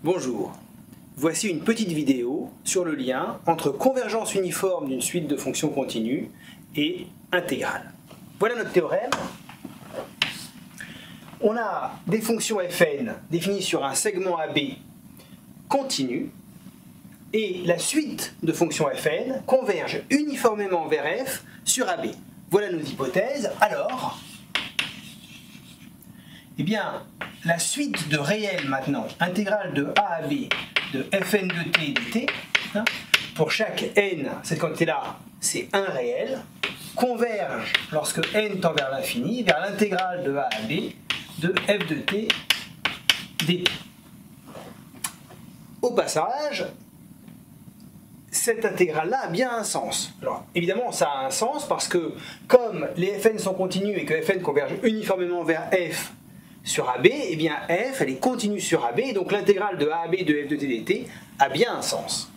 Bonjour, voici une petite vidéo sur le lien entre convergence uniforme d'une suite de fonctions continues et intégrale. Voilà notre théorème. On a des fonctions fn définies sur un segment AB continu et la suite de fonctions fn converge uniformément vers f sur AB. Voilà nos hypothèses. Alors, eh bien, la suite de réels maintenant, intégrale de a à b de fn de t dt, pour chaque n, cette quantité-là, c'est un réel, converge lorsque n tend vers l'infini, vers l'intégrale de a à b de f de t dt. Au passage, cette intégrale-là a bien un sens. Alors, évidemment, ça a un sens parce que, comme les fn sont continus et que fn converge uniformément vers f sur AB, eh bien f, elle est continue sur AB, et donc l'intégrale de a à b de f de t dt a bien un sens.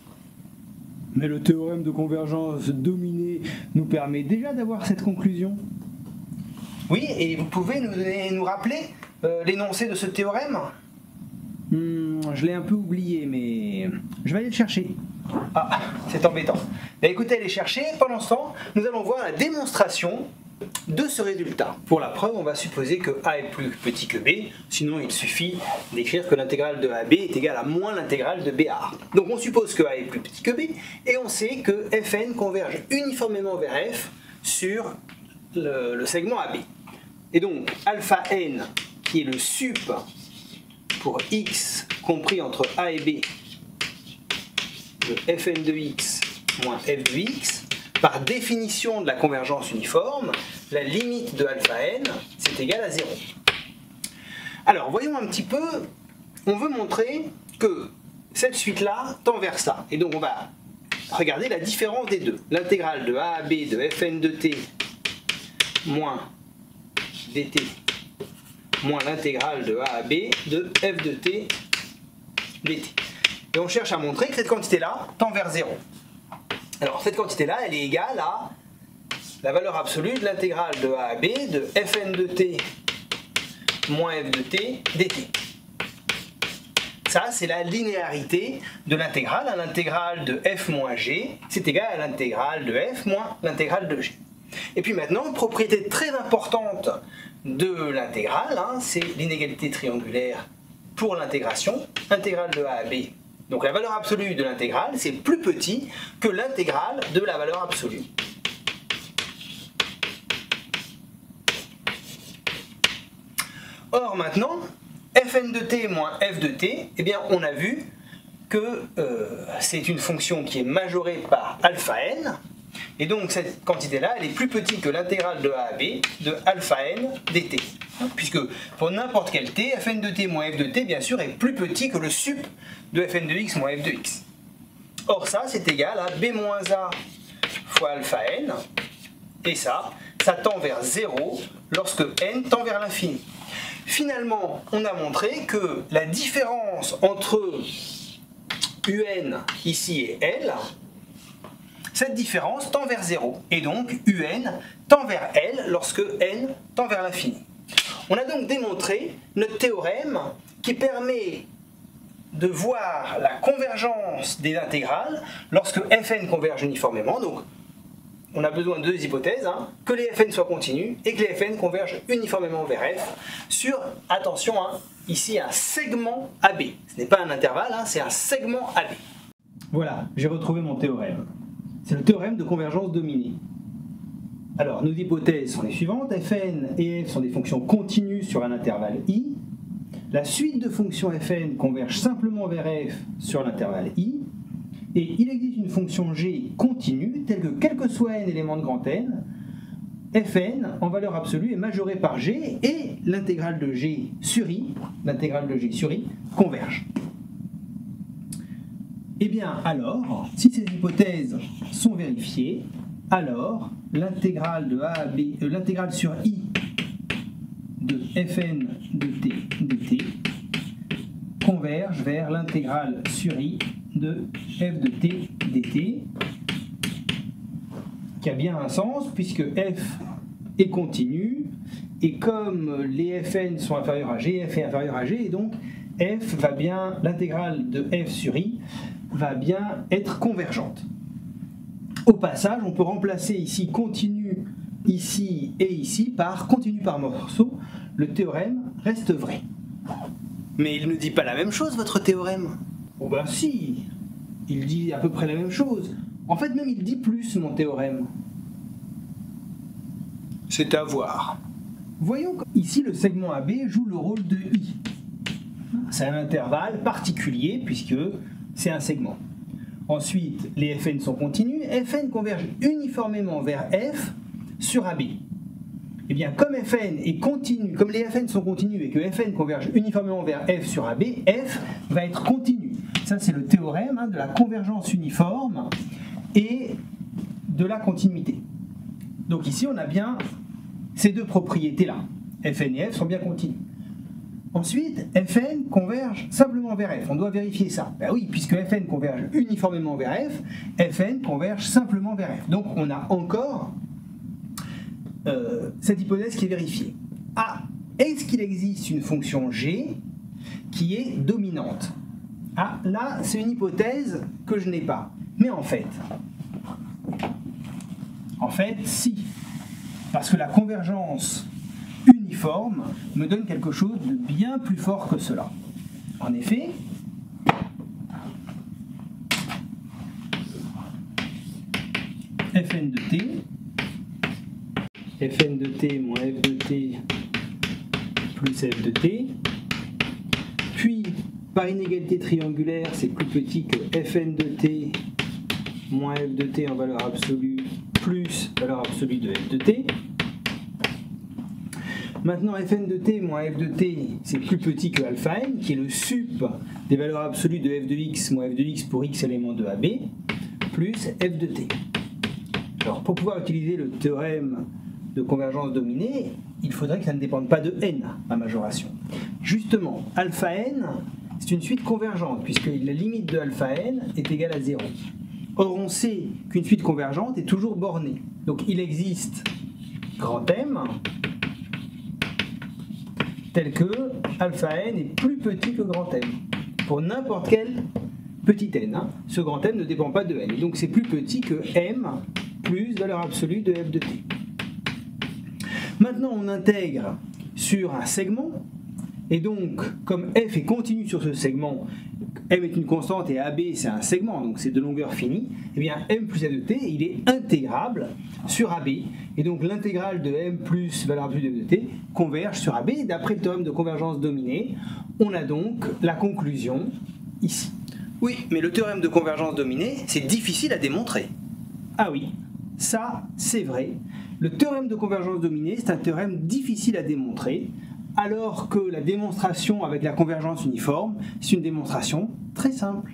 Mais le théorème de convergence dominée nous permet déjà d'avoir cette conclusion. Oui, et vous pouvez nous rappeler l'énoncé de ce théorème? Je l'ai un peu oublié, mais je vais aller le chercher. Ah, c'est embêtant. Ben, écoutez, allez chercher. Pendant ce temps, nous allons voir la démonstration de ce résultat. Pour la preuve, on va supposer que a est plus petit que b, sinon il suffit d'écrire que l'intégrale de AB est égale à moins l'intégrale de b à a. Donc on suppose que a est plus petit que b, et on sait que fn converge uniformément vers f sur le segment AB. Et donc alpha n, qui est le sup pour x compris entre a et b de fn de x moins f de x, par définition de la convergence uniforme, la limite de alpha n, c'est égal à 0. Alors, voyons un petit peu, on veut montrer que cette suite-là tend vers ça. Et donc, on va regarder la différence des deux. L'intégrale de a à b de fn de t moins dt moins l'intégrale de a à b de f de t dt. Et on cherche à montrer que cette quantité-là tend vers 0. Alors, cette quantité-là, elle est égale à la valeur absolue de l'intégrale de a à b de fn de t moins f de t dt. Ça, c'est la linéarité de l'intégrale. L'intégrale de f moins g, c'est égal à l'intégrale de f moins l'intégrale de g. Et puis maintenant, une propriété très importante de l'intégrale, c'est l'inégalité triangulaire pour l'intégration. Intégrale de a à b. Donc la valeur absolue de l'intégrale, c'est plus petit que l'intégrale de la valeur absolue. Or maintenant, fn de t moins f de t, eh bien on a vu que c'est une fonction qui est majorée par alpha n, et donc cette quantité-là, elle est plus petite que l'intégrale de a à b de alpha n dt. Puisque pour n'importe quel t, fn de t moins f de t, bien sûr, est plus petit que le sup de fn de x moins f de x. Or ça, c'est égal à b moins a fois alpha n, et ça tend vers 0 lorsque n tend vers l'infini. Finalement, on a montré que la différence entre un ici et L, cette différence tend vers 0, et donc un tend vers L lorsque n tend vers l'infini. On a donc démontré notre théorème qui permet de voir la convergence des intégrales lorsque fn converge uniformément. Donc, on a besoin de deux hypothèses, que les fn soient continus et que les fn convergent uniformément vers f sur, attention, ici un segment AB. Ce n'est pas un intervalle, c'est un segment AB. Voilà, j'ai retrouvé mon théorème. C'est le théorème de convergence dominée. Alors, nos hypothèses sont les suivantes. Fn et f sont des fonctions continues sur un intervalle i. La suite de fonctions fn converge simplement vers f sur l'intervalle i. Et il existe une fonction g continue, telle que quel que soit n éléments de grand N, fn en valeur absolue est majorée par g et l'intégrale de g sur i, converge. Eh bien alors, si ces hypothèses sont vérifiées, alors l'intégrale de a à b, l'intégrale sur i de fn de t dt converge vers l'intégrale sur i de f de t dt, qui a bien un sens puisque f est continu et comme les fn sont inférieurs à g, f est inférieur à g, et donc f va bien, l'intégrale de f sur i va bien être convergente. Au passage, on peut remplacer ici continu, ici et ici par continu par morceau. Le théorème reste vrai. Mais il ne dit pas la même chose, votre théorème. Oh ben si, il dit à peu près la même chose. En fait, même il dit plus, mon théorème. C'est à voir. Voyons ici le segment AB joue le rôle de I. C'est un intervalle particulier puisque c'est un segment. Ensuite, les Fn sont continus. Fn converge uniformément vers F sur AB. Eh bien, comme Fn est continu, comme les Fn sont continus et que Fn converge uniformément vers F sur AB, F va être continu. Ça, c'est le théorème de la convergence uniforme et de la continuité. Donc ici, on a bien ces deux propriétés-là. Fn et F sont bien continus. Ensuite, Fn converge simplement vers F. On doit vérifier ça. Ben oui, puisque Fn converge uniformément vers F, Fn converge simplement vers F. Donc on a encore cette hypothèse qui est vérifiée. Ah, est-ce qu'il existe une fonction g qui est dominante? Ah, là, c'est une hypothèse que je n'ai pas. Mais en fait, si. Parce que la convergence uniforme me donne quelque chose de bien plus fort que cela. En effet, Fn de t moins f de t plus f de t, puis par inégalité triangulaire, c'est plus petit que Fn de t moins f de t en valeur absolue plus valeur absolue de f de t. Maintenant, Fn de t moins f de t, c'est plus petit que alpha n, qui est le sup des valeurs absolues de f de x moins f de x pour x élément de AB, plus f de t. Alors, pour pouvoir utiliser le théorème de convergence dominée, il faudrait que ça ne dépende pas de n, ma majoration. Justement, alpha n, c'est une suite convergente, puisque la limite de alpha n est égale à 0. Or, on sait qu'une suite convergente est toujours bornée. Donc, il existe grand M tel que alpha n est plus petit que grand M. Pour n'importe quel petit n, ce grand M ne dépend pas de n. Et donc, c'est plus petit que m plus valeur absolue de f de t. Maintenant, on intègre sur un segment, et donc, comme f est continu sur ce segment, m est une constante et AB c'est un segment, donc c'est de longueur finie, et bien m plus f de t, il est intégrable sur AB, et donc l'intégrale de m plus valeur absolue de f de t converge sur AB, et d'après le théorème de convergence dominée, on a donc la conclusion ici. Oui, mais le théorème de convergence dominée, c'est difficile à démontrer. Ah oui, ça c'est vrai. Le théorème de convergence dominée, c'est un théorème difficile à démontrer, alors que la démonstration avec la convergence uniforme, c'est une démonstration très simple.